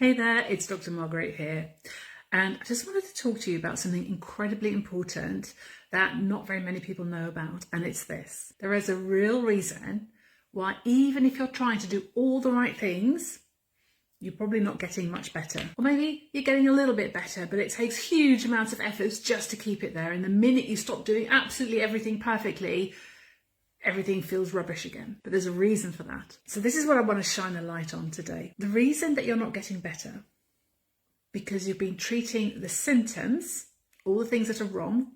Hey there, it's Dr. Margaret here, and I just wanted to talk to you about something incredibly important that not very many people know about, and it's this. There is a real reason why even if you're trying to do all the right things, you're probably not getting much better. Or maybe you're getting a little bit better, but it takes huge amounts of efforts just to keep it there, and the minute you stop doing absolutely everything perfectly, everything feels rubbish again. But there's a reason for that. So this is what I want to shine a light on today. The reason that you're not getting better, because you've been treating the symptoms, all the things that are wrong,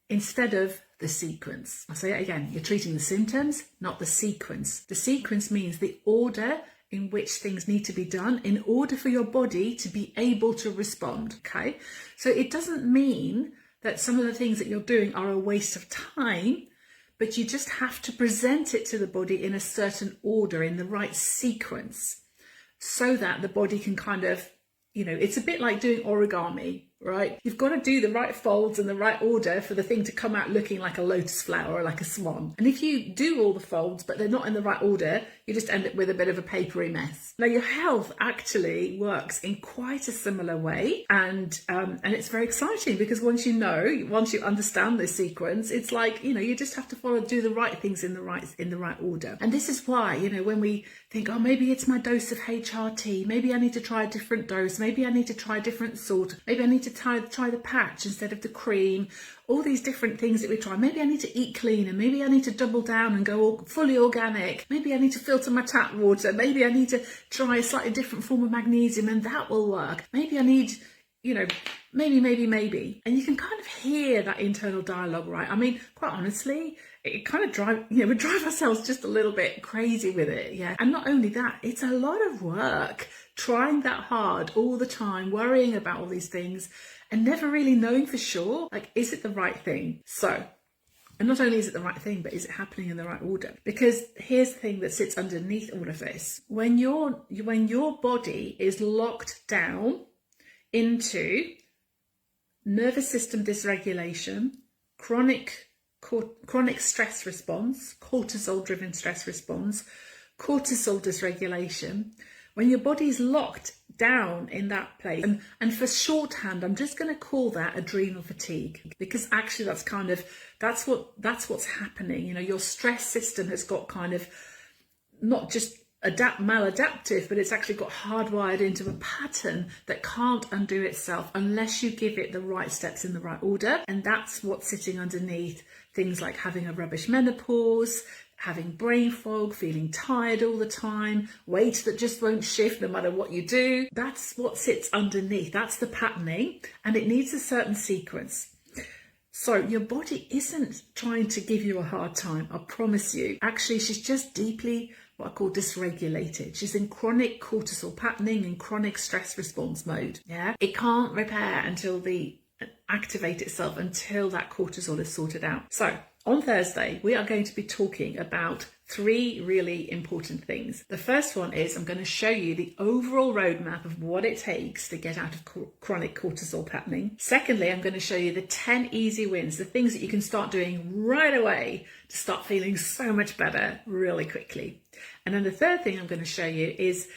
instead of the sequence. I'll say it again. You're treating the symptoms, not the sequence. The sequence means the order in which things need to be done in order for your body to be able to respond, okay? So it doesn't mean that some of the things that you're doing are a waste of time, but you just have to present it to the body in a certain order, in the right sequence, so that the body can kind of, it's a bit like doing origami, right? You've got to do the right folds in the right order for the thing to come out looking like a lotus flower or like a swan. And if you do all the folds, but they're not in the right order, you just end up with a bit of a papery mess. Now, your health actually works in quite a similar way. And it's very exciting because once you understand this sequence, it's like, you just have to do the right things in the right order. And this is why, when we think, oh, maybe it's my dose of HRT, maybe I need to try a different dose, maybe I need to try a different salt, maybe I need to try the patch instead of the cream, all these different things that we try. Maybe I need to eat cleaner, maybe I need to double down and go fully organic, maybe I need to filter my tap water, maybe I need to try a slightly different form of magnesium and that will work. Maybe I need, maybe. And you can kind of hear that internal dialogue, right? I mean, quite honestly, it kind of we drive ourselves just a little bit crazy with it, yeah. And not only that, it's a lot of work trying that hard all the time, worrying about all these things and never really knowing for sure, like, is it the right thing? So, and not only is it the right thing, but is it happening in the right order? Because here's the thing that sits underneath all of this. When your body is locked down into nervous system dysregulation, chronic stress response, cortisol-driven stress response, cortisol dysregulation, when your body is locked down in that place, and for shorthand, I'm just going to call that adrenal fatigue, because actually that's what's happening. Your stress system has got kind of not just maladaptive, but it's actually got hardwired into a pattern that can't undo itself unless you give it the right steps in the right order. And that's what's sitting underneath things like having a rubbish menopause, having brain fog, feeling tired all the time, weight that just won't shift no matter what you do. That's what sits underneath. That's the patterning, and it needs a certain sequence. So your body isn't trying to give you a hard time, I promise you. Actually, she's just deeply what I call dysregulated. She's in chronic cortisol patterning and chronic stress response mode. Yeah, it can't activate itself until that cortisol is sorted out. So on Thursday, we are going to be talking about 3 really important things. The first one is I'm going to show you the overall roadmap of what it takes to get out of chronic cortisol patterning. Secondly, I'm going to show you the 10 easy wins, the things that you can start doing right away to start feeling so much better really quickly. And then the third thing I'm going to show you is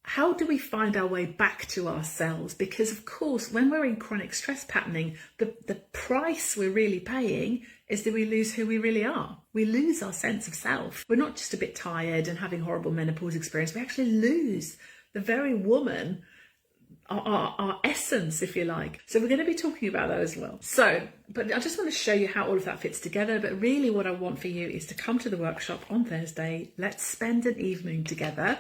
how do we find our way back to ourselves? Because of course, when we're in chronic stress patterning, the price we're really paying is that we lose who we really are. We lose our sense of self. We're not just a bit tired and having horrible menopause experience. We actually lose the very woman, our essence, if you like. So we're going to be talking about that as well. But I just want to show you how all of that fits together. But really what I want for you is to come to the workshop on Thursday. Let's spend an evening together.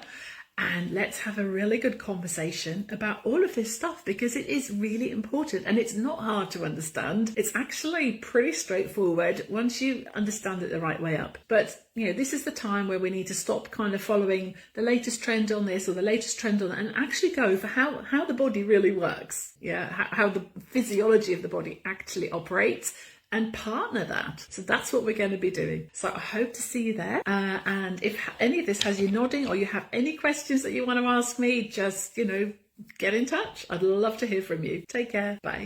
And let's have a really good conversation about all of this stuff, because it is really important and it's not hard to understand. It's actually pretty straightforward once you understand it the right way up. But, this is the time where we need to stop kind of following the latest trend on this or the latest trend on that and actually go for how the body really works. Yeah, how the physiology of the body actually operates, and partner that. So that's what we're going to be doing. So I hope to see you there. And if any of this has you nodding or you have any questions that you want to ask me, just, get in touch. I'd love to hear from you. Take care. Bye.